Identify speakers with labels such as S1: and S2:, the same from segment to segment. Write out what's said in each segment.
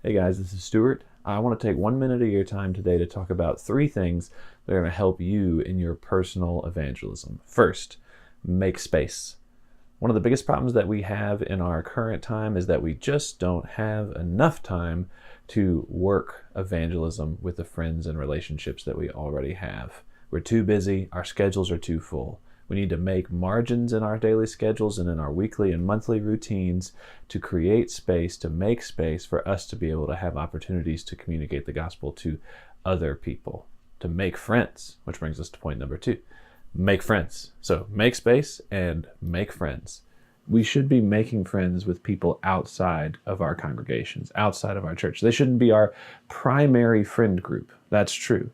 S1: Hey guys, this is Stuart. I want to take 1 minute of your time today to talk about 3 things that are going to help you in your personal evangelism. First, make space. One of the biggest problems that we have in our current time is that we just don't have enough time to work evangelism with the friends and relationships that we already have. We're too busy, our schedules are too full. We need to make margins in our daily schedules and in our weekly and monthly routines to create space, to make space for us to be able to have opportunities to communicate the gospel to other people, to make friends, which brings us to point number 2. Make friends. So make space and make friends. We should be making friends with people outside of our congregations, outside of our church. They shouldn't be our primary friend group. That's true.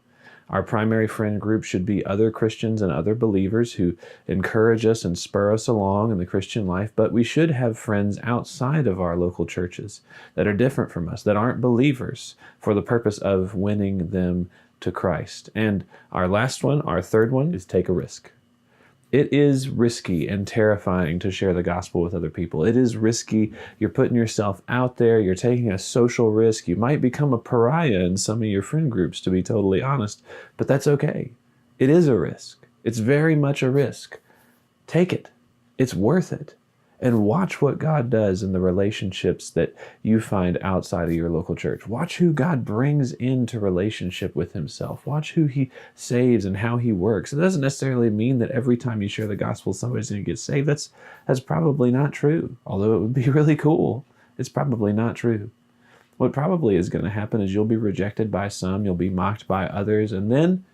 S1: Our primary friend group should be other Christians and other believers who encourage us and spur us along in the Christian life, but we should have friends outside of our local churches that are different from us, that aren't believers, for the purpose of winning them to Christ. And our last one, our third one, is take a risk. It is risky and terrifying to share the gospel with other people. It is risky. You're putting yourself out there. You're taking a social risk. You might become a pariah in some of your friend groups, to be totally honest, but that's okay. It is a risk. It's very much a risk. Take it. It's worth it. And watch what God does in the relationships that you find outside of your local church. Watch who God brings into relationship with himself. Watch who he saves and how he works. It doesn't necessarily mean that every time you share the gospel, somebody's going to get saved. That's probably not true, although it would be really cool. It's probably not true. What probably is going to happen is you'll be rejected by some, you'll be mocked by others, and then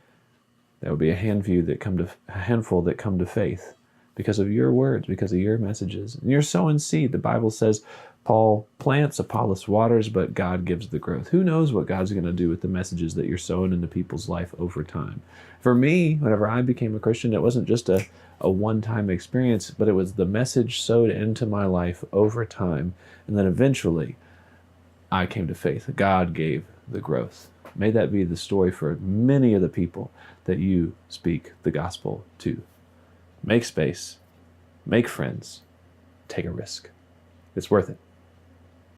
S1: there will be a handful that come to faith. Because of your words, because of your messages. And you're sowing seed. The Bible says Paul plants, Apollos waters, but God gives the growth. Who knows what God's going to do with the messages that you're sowing into people's life over time? For me, whenever I became a Christian, it wasn't just a one-time experience, but it was the message sowed into my life over time. And then eventually, I came to faith. God gave the growth. May that be the story for many of the people that you speak the gospel to. Make space, make friends, take a risk. It's worth it.